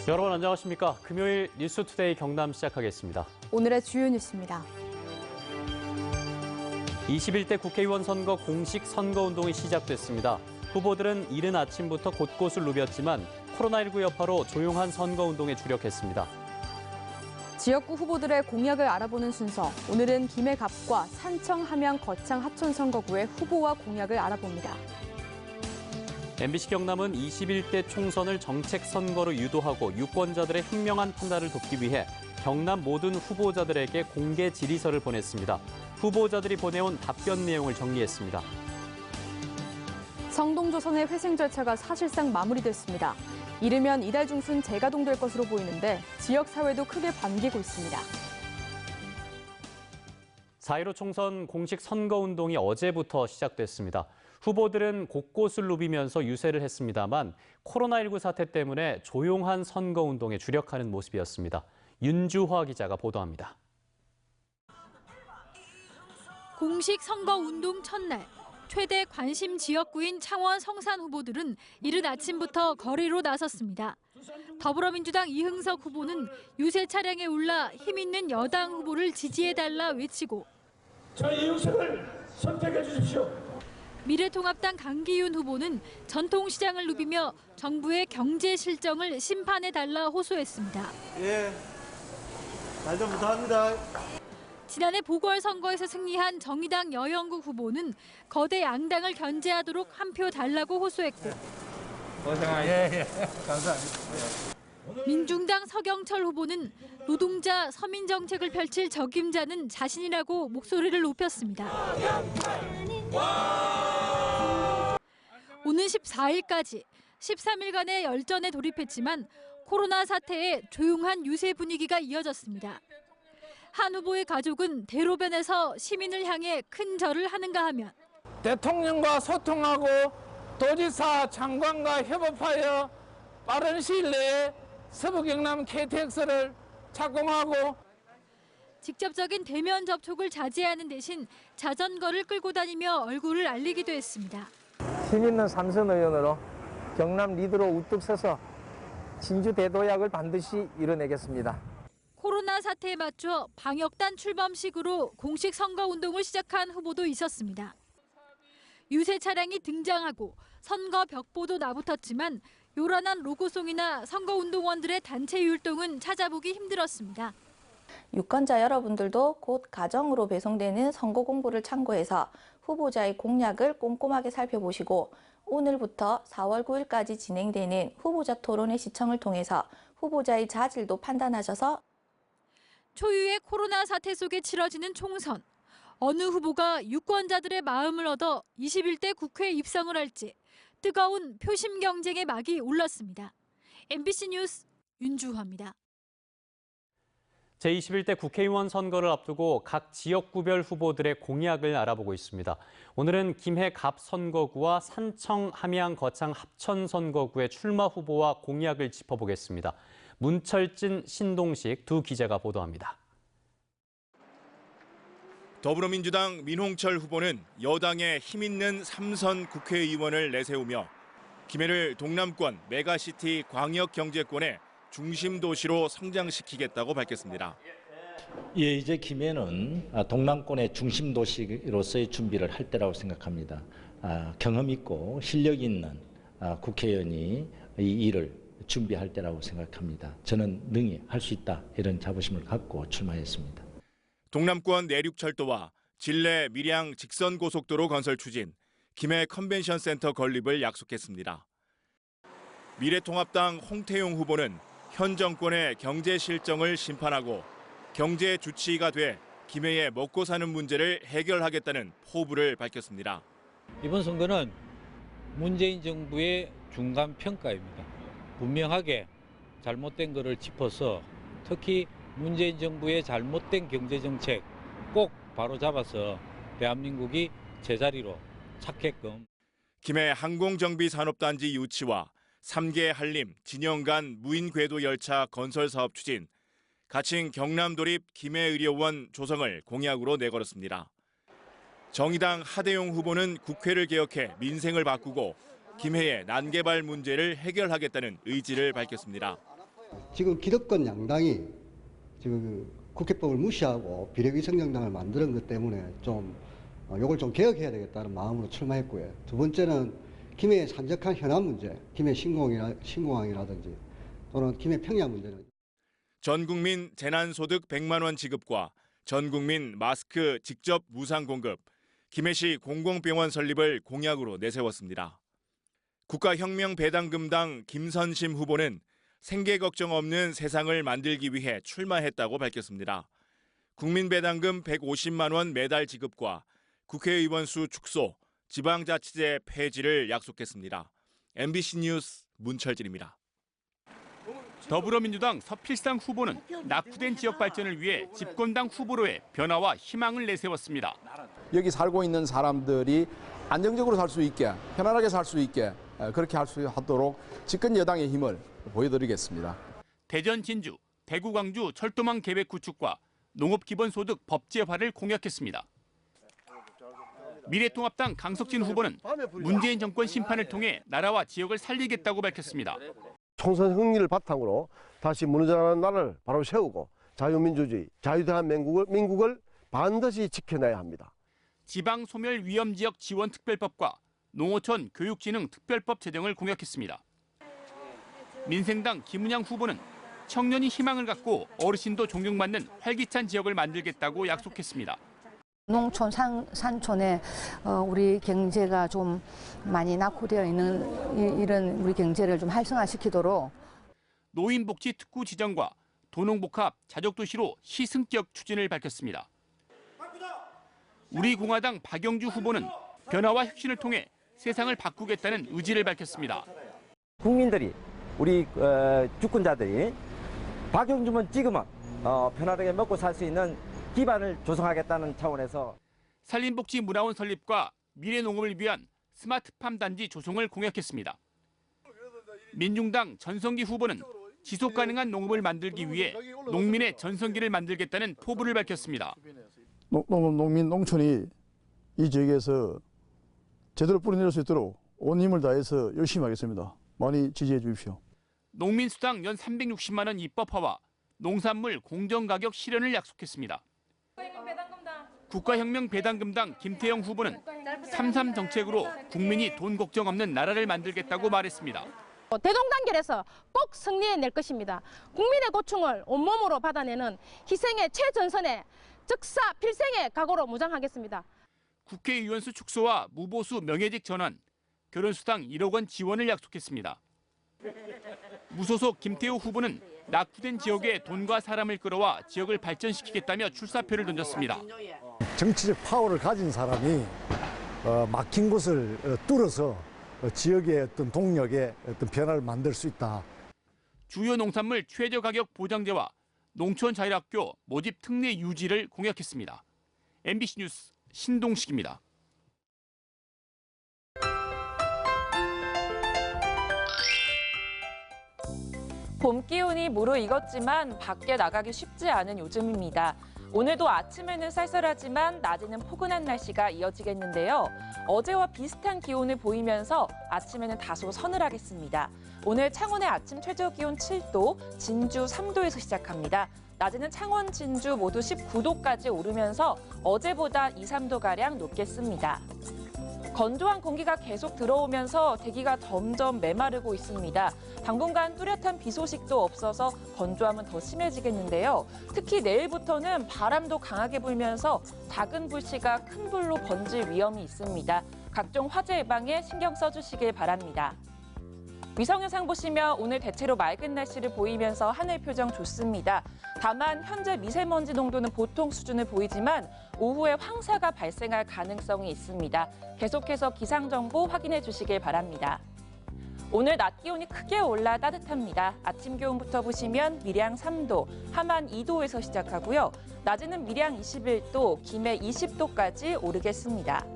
여러분 안녕하십니까? 금요일 뉴스투데이 경남 시작하겠습니다. 오늘의 주요 뉴스입니다. 21대 국회의원 선거 공식 선거운동이 시작됐습니다. 후보들은 이른 아침부터 곳곳을 누볐지만 코로나19 여파로 조용한 선거운동에 주력했습니다. 지역구 후보들의 공약을 알아보는 순서. 오늘은 김해갑과 산청, 함양, 거창, 하천 선거구의 후보와 공약을 알아봅니다. MBC 경남은 21대 총선을 정책 선거로 유도하고 유권자들의 현명한 판단을 돕기 위해 경남 모든 후보자들에게 공개 질의서를 보냈습니다. 후보자들이 보내온 답변 내용을 정리했습니다. 성동조선의 회생 절차가 사실상 마무리됐습니다. 이르면 이달 중순 재가동될 것으로 보이는데 지역사회도 크게 반기고 있습니다. 4.15 총선 공식 선거운동이 어제부터 시작됐습니다. 후보들은 곳곳을 누비면서 유세를 했습니다만 코로나19 사태 때문에 조용한 선거운동에 주력하는 모습이었습니다. 윤주화 기자가 보도합니다. 공식 선거운동 첫날, 최대 관심 지역구인 창원 성산 후보들은 이른 아침부터 거리로 나섰습니다. 더불어민주당 이흥석 후보는 유세 차량에 올라 힘 있는 여당 후보를 지지해달라 외치고 저희 이흥석을 선택해 주십시오. 미래통합당 강기윤 후보는 전통시장을 누비며 정부의 경제 실정을 심판해달라 호소했습니다. 잘 좀 부탁합니다. 지난해 보궐선거에서 승리한 정의당 여영국 후보는 거대 양당을 견제하도록 한 표 달라고 호소했고 감사합니다. 민중당 서경철 후보는 노동자 서민 정책을 펼칠 적임자는 자신이라고 목소리를 높였습니다. 오는 14일까지 13일간의 열전에 돌입했지만 코로나 사태에 조용한 유세 분위기가 이어졌습니다. 한 후보의 가족은 대로변에서 시민을 향해 큰 절을 하는가 하면 대통령과 소통하고 도지사 장관과 협업하여 빠른 시일 내에 서부경남 KTX를 착공하고 직접적인 대면 접촉을 자제하는 대신 자전거를 끌고 다니며 얼굴을 알리기도 했습니다. 힘 있는 삼선 의원으로 경남 리드로 우뚝 서서 진주 대도약을 반드시 이뤄내겠습니다. 코로나 사태에 맞춰 방역단 출범식으로 공식 선거운동을 시작한 후보도 있었습니다. 유세 차량이 등장하고 선거 벽보도 나붙었지만 요란한 로고송이나 선거운동원들의 단체 율동은 찾아보기 힘들었습니다. 유권자 여러분들도 곧 가정으로 배송되는 선거 공보를 참고해서 후보자의 공약을 꼼꼼하게 살펴보시고 오늘부터 4월 9일까지 진행되는 후보자 토론회 시청을 통해서 후보자의 자질도 판단하셔서 초유의 코로나 사태 속에 치러지는 총선. 어느 후보가 유권자들의 마음을 얻어 21대 국회에 입성을 할지 뜨거운 표심 경쟁의 막이 올랐습니다. MBC 뉴스 윤주화입니다. 제21대 국회의원 선거를 앞두고 각 지역구별 후보들의 공약을 알아보고 있습니다. 오늘은 김해갑 선거구와 산청, 함양, 거창, 합천 선거구의 출마 후보와 공약을 짚어보겠습니다. 문철진, 신동식 두 기자가 보도합니다. 더불어민주당 민홍철 후보는 여당의 힘있는 3선 국회의원을 내세우며 김해를 동남권 메가시티 광역경제권의 중심 도시로 성장시키겠다고 밝혔습니다. 예, 이제 김해는 동남권의 중심 도시로서의 준비를 할 때라고 생각합니다. 경험 있고 실력 있는 국회의원이 이 일을 준비할 때라고 생각합니다. 저는 능히 할 수 있다 이런 자부심을 갖고 출마했습니다. 동남권 내륙철도와 진례 밀양 직선고속도로 건설 추진, 김해 컨벤션센터 건립을 약속했습니다. 미래통합당 홍태용 후보는 현 정권의 경제 실정을 심판하고 경제 주치의가 돼 김해의 먹고 사는 문제를 해결하겠다는 포부를 밝혔습니다. 이번 선거는 문재인 정부의 중간 평가입니다. 분명하게 잘못된 것을 짚어서 특히 문재인 정부의 잘못된 경제정책 꼭 바로잡아서 대한민국이 제자리로 찾게끔. 김해 항공정비산업단지 유치와 3개 한림, 진영 간 무인 궤도 열차 건설 사업 추진, 가칭 경남도립 김해의료원 조성을 공약으로 내걸었습니다. 정의당 하대용 후보는 국회를 개혁해 민생을 바꾸고 김해의 난개발 문제를 해결하겠다는 의지를 밝혔습니다. 지금 기득권 양당이 지금 국회법을 무시하고 비례위성정당을 만드는 것 때문에 좀 이걸 좀 개혁해야 되겠다는 마음으로 출마했고요. 두 번째는 김해의 산적한 현안 문제, 김해 신공항이라든지 또는 김해 평야 문제는 전 국민 재난소득 100만 원 지급과 전 국민 마스크 직접 무상 공급, 김해시 공공병원 설립을 공약으로 내세웠습니다. 국가혁명배당금당 김선심 후보는 생계 걱정 없는 세상을 만들기 위해 출마했다고 밝혔습니다. 국민배당금 150만 원 매달 지급과 국회의원 수 축소, 지방자치제 폐지를 약속했습니다. MBC 뉴스 문철진입니다. 더불어민주당 서필상 후보는 낙후된 지역 발전을 위해 집권당 후보로의 변화와 희망을 내세웠습니다. 여기 살고 있는 사람들이 안정적으로 살 수 있게, 편안하게 살 수 있게 그렇게 할 수 있도록 집권 여당의 힘을 보여드리겠습니다. 대전, 진주, 대구, 광주 철도망 계획 구축과 농업기본소득 법제화를 공약했습니다. 미래통합당 강석진 후보는 문재인 정권 심판을 통해 나라와 지역을 살리겠다고 밝혔습니다. 총선 승리를 바탕으로 다시 무너져가는 나라를 바로 세우고 자유민주주의, 자유대한민국을 반드시 지켜내야 합니다. 지방소멸위험지역 지원특별법과 농어촌 교육진흥 특별법 제정을 공약했습니다. 민생당 김은양 후보는 청년이 희망을 갖고 어르신도 존경받는 활기찬 지역을 만들겠다고 약속했습니다. 농촌, 산촌에 우리 경제가 좀 많이 낙후되어 있는 이런 우리 경제를 좀 활성화시키도록 노인복지 특구 지정과 도농복합 자족도시로 시승격 추진을 밝혔습니다. 우리공화당 박영주 후보는 변화와 혁신을 통해 세상을 바꾸겠다는 의지를 밝혔습니다. 국민들이 우리 주권자들이 박영주만 찍으면 편안하게 먹고 살 수 있는 기반을 조성하겠다는 차원에서 산림복지문화원 설립과 미래농업을 위한 스마트팜 단지 조성을 공약했습니다. 민중당 전성기 후보는 지속가능한 농업을 만들기 위해 농민의 전성기를 만들겠다는 포부를 밝혔습니다. 농민, 농촌이 이 지역에서 제대로 뿌리내릴 수 있도록 온 힘을 다해서 열심히 하겠습니다. 많이 지지해 주십시오. 농민수당 연 360만 원 입법화와 농산물 공정가격 실현을 약속했습니다. 국가혁명배당금당 김태영 후보는 3.3 정책으로 국민이 돈 걱정 없는 나라를 만들겠다고 말했습니다. 대동단결해서 꼭 승리해낼 것입니다. 국민의 고충을 온몸으로 받아내는 희생의 최전선에 즉사 필생의 각오로 무장하겠습니다. 국회의원 수 축소와 무보수 명예직 전환, 결혼수당 1억 원 지원을 약속했습니다. 무소속 김태호 후보는 낙후된 지역에 돈과 사람을 끌어와 지역을 발전시키겠다며 출사표를 던졌습니다. 정치적 파워를 가진 사람이 막힌 곳을 뚫어서 지역의 어떤 동력에 어떤 변화를 만들 수 있다. 주요 농산물 최저 가격 보장제와 농촌 자율학교 모집 특례 유지를 공약했습니다. MBC 뉴스 신동식입니다. 봄 기온이 무르익었지만 밖에 나가기 쉽지 않은 요즘입니다. 오늘도 아침에는 쌀쌀하지만 낮에는 포근한 날씨가 이어지겠는데요. 어제와 비슷한 기온을 보이면서 아침에는 다소 서늘하겠습니다. 오늘 창원의 아침 최저 기온 7도, 진주 3도에서 시작합니다. 낮에는 창원, 진주 모두 19도까지 오르면서 어제보다 2, 3도가량 높겠습니다. 건조한 공기가 계속 들어오면서 대기가 점점 메마르고 있습니다. 당분간 뚜렷한 비 소식도 없어서 건조함은 더 심해지겠는데요. 특히 내일부터는 바람도 강하게 불면서 작은 불씨가 큰 불로 번질 위험이 있습니다. 각종 화재 예방에 신경 써주시길 바랍니다. 위성영상 보시면 오늘 대체로 맑은 날씨를 보이면서 하늘 표정 좋습니다. 다만 현재 미세먼지 농도는 보통 수준을 보이지만 오후에 황사가 발생할 가능성이 있습니다. 계속해서 기상정보 확인해 주시길 바랍니다. 오늘 낮 기온이 크게 올라 따뜻합니다. 아침 기온부터 보시면 밀양 3도, 함안 2도에서 시작하고요. 낮에는 밀양 21도, 김해 20도까지 오르겠습니다.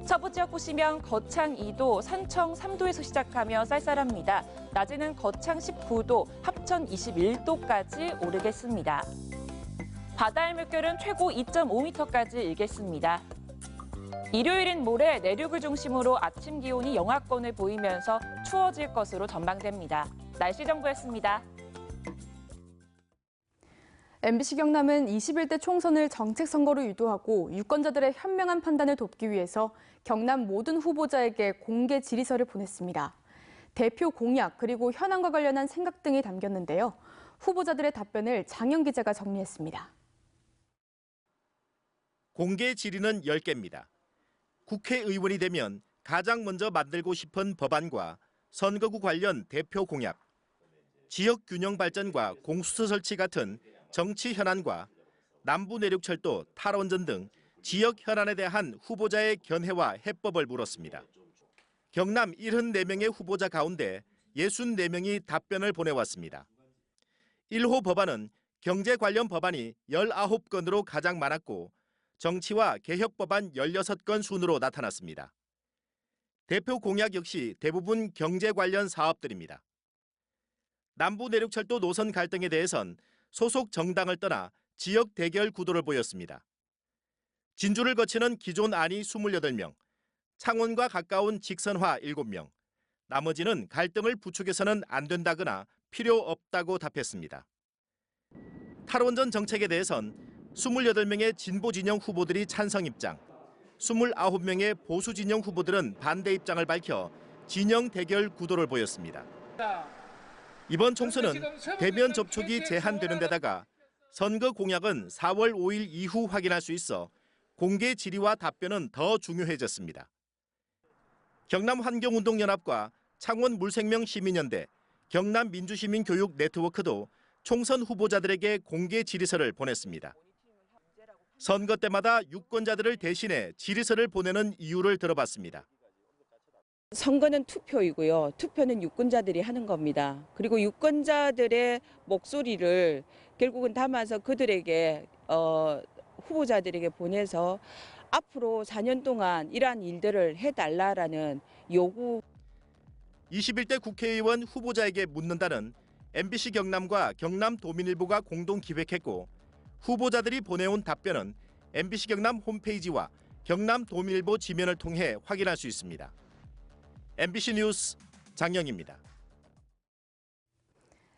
서부 지역 보시면 거창 2도, 산청 3도에서 시작하며 쌀쌀합니다. 낮에는 거창 19도, 합천 21도까지 오르겠습니다. 바다의 물결은 최고 2.5m까지 일겠습니다. 일요일인 모레 내륙을 중심으로 아침 기온이 영하권을 보이면서 추워질 것으로 전망됩니다. 날씨 정보였습니다. MBC 경남은 21대 총선을 정책 선거로 유도하고 유권자들의 현명한 판단을 돕기 위해서 경남 모든 후보자에게 공개 질의서를 보냈습니다. 대표 공약 그리고 현안과 관련한 생각 등이 담겼는데요. 후보자들의 답변을 장영 기자가 정리했습니다. 공개 질의는 10개입니다. 국회의원이 되면 가장 먼저 만들고 싶은 법안과 선거구 관련 대표 공약, 지역 균형 발전과 공수처 설치 같은 정치 현안과 남부 내륙철도 탈원전 등 지역 현안에 대한 후보자의 견해와 해법을 물었습니다. 경남 74명의 후보자 가운데 64명이 답변을 보내왔습니다. 1호 법안은 경제 관련 법안이 19건으로 가장 많았고 정치와 개혁 법안 16건 순으로 나타났습니다. 대표 공약 역시 대부분 경제 관련 사업들입니다. 남부 내륙철도 노선 갈등에 대해선 소속 정당을 떠나 지역 대결 구도를 보였습니다. 진주를 거치는 기존 안이 28명, 창원과 가까운 직선화 7명, 나머지는 갈등을 부추겨서는 안 된다거나 필요 없다고 답했습니다. 탈원전 정책에 대해선 28명의 진보 진영 후보들이 찬성 입장, 29명의 보수 진영 후보들은 반대 입장을 밝혀 진영 대결 구도를 보였습니다. 이번 총선은 대면 접촉이 제한되는 데다가 선거 공약은 4월 5일 이후 확인할 수 있어 공개 질의와 답변은 더 중요해졌습니다. 경남환경운동연합과 창원물생명시민연대, 경남민주시민교육 네트워크도 총선 후보자들에게 공개 질의서를 보냈습니다. 선거 때마다 유권자들을 대신해 질의서를 보내는 이유를 들어봤습니다. 선거는 투표이고요. 투표는 유권자들이 하는 겁니다. 그리고 유권자들의 목소리를 결국은 담아서 그들에게 후보자들에게 보내서 앞으로 4년 동안 이러한 일들을 해달라라는 요구. 21대 국회의원 후보자에게 묻는다는 MBC 경남과 경남도민일보가 공동 기획했고 후보자들이 보내온 답변은 MBC 경남 홈페이지와 경남도민일보 지면을 통해 확인할 수 있습니다. MBC 뉴스 장영입니다.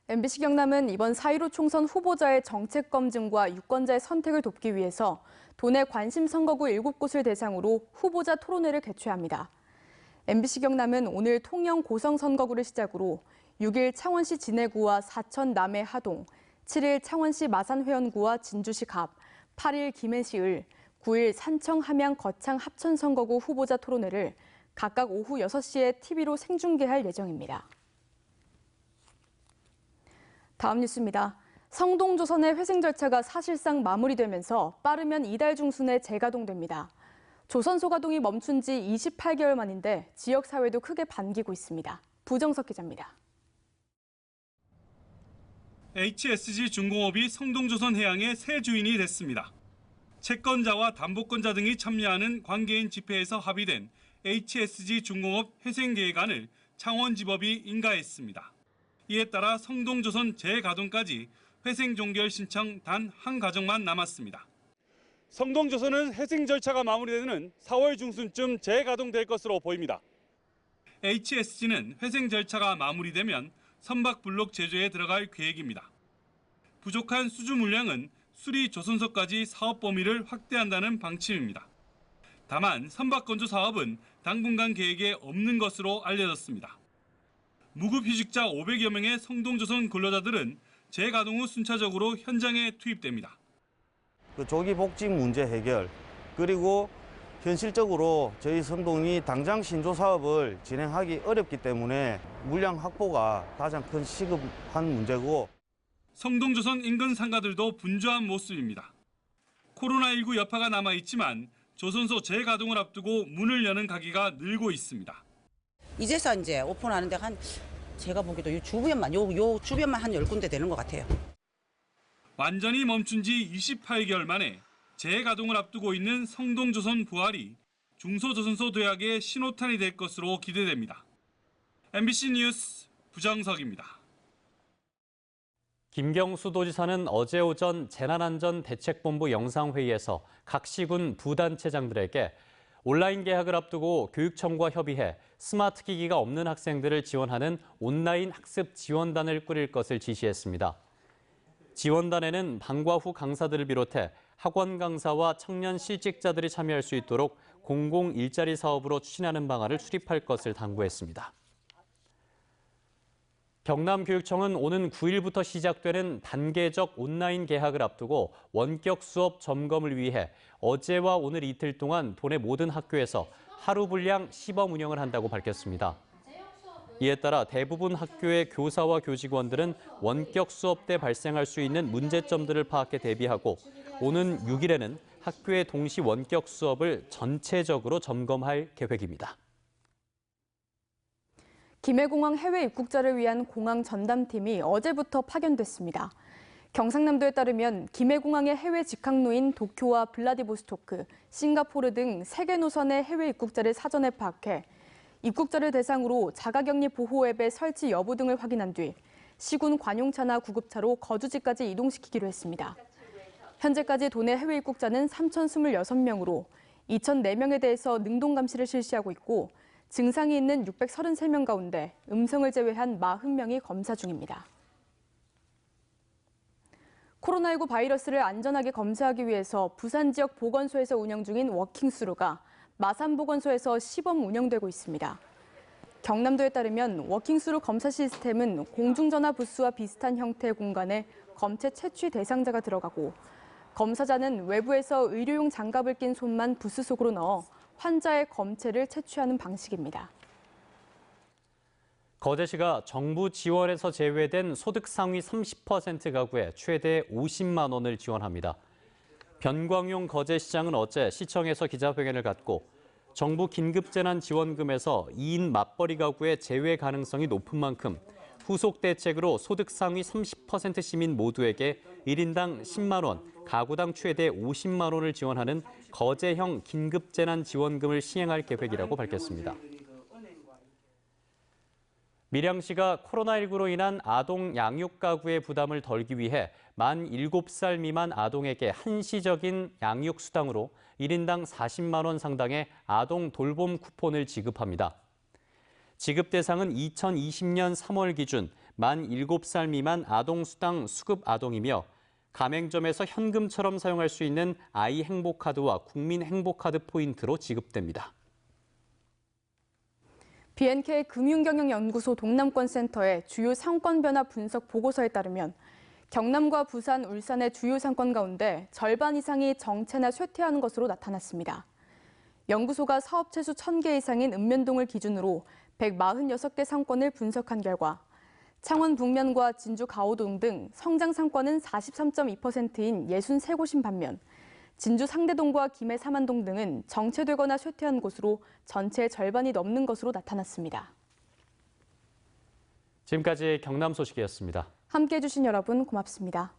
MBC 경남은 이번 4.15 총선 후보자의 정책 검증과 유권자의 선택을 돕기 위해서 도내 관심 선거구 7곳을 대상으로 후보자 토론회를 개최합니다. MBC 경남은 오늘 통영 고성 선거구를 시작으로 6일 창원시 진해구와 사천 남해 하동, 7일 창원시 마산 회원구와 진주시 갑, 8일 김해시 을, 9일 산청 함양 거창 합천 선거구 후보자 토론회를 각각 오후 6시에 TV로 생중계할 예정입니다. 다음 뉴스입니다. 성동조선의 회생 절차가 사실상 마무리되면서 빠르면 이달 중순에 재가동됩니다. 조선소 가동이 멈춘 지 28개월 만인데 지역사회도 크게 반기고 있습니다. 부정석 기자입니다. HSG 중공업이 성동조선 해양의 새 주인이 됐습니다. 채권자와 담보권자 등이 참여하는 관계인 집회에서 합의된 HSG 중공업 회생계획안을 창원지법이 인가했습니다. 이에 따라 성동조선 재가동까지 회생 종결 신청 단 한 가정만 남았습니다. 성동조선은 회생 절차가 마무리되는 4월 중순쯤 재가동될 것으로 보입니다. HSG는 회생 절차가 마무리되면 선박블록 제조에 들어갈 계획입니다. 부족한 수주 물량은 수리 조선소까지 사업 범위를 확대한다는 방침입니다. 다만 선박 건조 사업은 당분간 계획에 없는 것으로 알려졌습니다. 무급휴직자 500여 명의 성동조선 근로자들은 재가동 후 순차적으로 현장에 투입됩니다. 조기 복직 문제 해결, 그리고 현실적으로 저희 성동이 당장 신조 사업을 진행하기 어렵기 때문에 물량 확보가 가장 큰 시급한 문제고. 성동조선 인근 상가들도 분주한 모습입니다. 코로나19 여파가 남아있지만 조선소 재가동을 앞두고 문을 여는 가게가 늘고 있습니다. 이제서 이제 오픈하는데 제가 보기에도 요 주변만 한 10군데 되는 것 같아요. 완전히 멈춘 지 28개월 만에 재가동을 앞두고 있는 성동조선 부활이 중소조선소 도약의 신호탄이 될 것으로 기대됩니다. MBC 뉴스 부정석입니다. 김경수 도지사는 어제 오전 재난안전대책본부 영상회의에서 각 시군 부단체장들에게 온라인 개학을 앞두고 교육청과 협의해 스마트 기기가 없는 학생들을 지원하는 온라인 학습 지원단을 꾸릴 것을 지시했습니다. 지원단에는 방과 후 강사들을 비롯해 학원 강사와 청년 실직자들이 참여할 수 있도록 공공 일자리 사업으로 추진하는 방안을 수립할 것을 당부했습니다. 경남교육청은 오는 9일부터 시작되는 단계적 온라인 개학을 앞두고 원격 수업 점검을 위해 어제와 오늘 이틀 동안 도내 모든 학교에서 하루 분량 시범 운영을 한다고 밝혔습니다. 이에 따라 대부분 학교의 교사와 교직원들은 원격 수업 때 발생할 수 있는 문제점들을 파악해 대비하고 오는 6일에는 학교의 동시 원격 수업을 전체적으로 점검할 계획입니다. 김해공항 해외 입국자를 위한 공항 전담팀이 어제부터 파견됐습니다. 경상남도에 따르면 김해공항의 해외 직항로인 도쿄와 블라디보스토크, 싱가포르 등 3개 노선의 해외 입국자를 사전에 파악해 입국자를 대상으로 자가격리 보호 앱의 설치 여부 등을 확인한 뒤 시군 관용차나 구급차로 거주지까지 이동시키기로 했습니다. 현재까지 도내 해외 입국자는 3,026명으로 2,004명에 대해서 능동 감시를 실시하고 있고 증상이 있는 633명 가운데 음성을 제외한 40명이 검사 중입니다. 코로나19 바이러스를 안전하게 검사하기 위해서 부산 지역 보건소에서 운영 중인 워킹스루가 마산보건소에서 시범 운영되고 있습니다. 경남도에 따르면 워킹스루 검사 시스템은 공중전화 부스와 비슷한 형태의 공간에 검체 채취 대상자가 들어가고 검사자는 외부에서 의료용 장갑을 낀 손만 부스 속으로 넣어 환자의 검체를 채취하는 방식입니다. 거제시가 정부 지원에서 제외된 소득 상위 30% 가구에 최대 50만 원을 지원합니다. 변광용 거제시장은 어제 시청에서 기자회견을 갖고 정부 긴급재난지원금에서 2인 맞벌이 가구의 제외 가능성이 높은 만큼 후속 대책으로 소득 상위 30% 시민 모두에게 1인당 10만 원, 가구당 최대 50만 원을 지원하는 거제형 긴급재난지원금을 시행할 계획이라고 밝혔습니다. 밀양시가 코로나19로 인한 아동 양육 가구의 부담을 덜기 위해 만 7살 미만 아동에게 한시적인 양육 수당으로 1인당 40만 원 상당의 아동 돌봄 쿠폰을 지급합니다. 지급 대상은 2020년 3월 기준 만 7살 미만 아동 수당 수급 아동이며 가맹점에서 현금처럼 사용할 수 있는 아이 행복카드와 국민 행복카드 포인트로 지급됩니다. BNK 금융경영연구소 동남권센터의 주요 상권 변화 분석 보고서에 따르면 경남과 부산, 울산의 주요 상권 가운데 절반 이상이 정체나 쇠퇴하는 것으로 나타났습니다. 연구소가 사업체 수 1,000개 이상인 읍면동을 기준으로 146개 상권을 분석한 결과 창원 북면과 진주 가오동 등 성장 상권은 43.2%인 63곳인 반면 진주 상대동과 김해 삼안동 등은 정체되거나 쇠퇴한 곳으로 전체의 절반이 넘는 것으로 나타났습니다. 지금까지 경남 소식이었습니다. 함께해 주신 여러분 고맙습니다.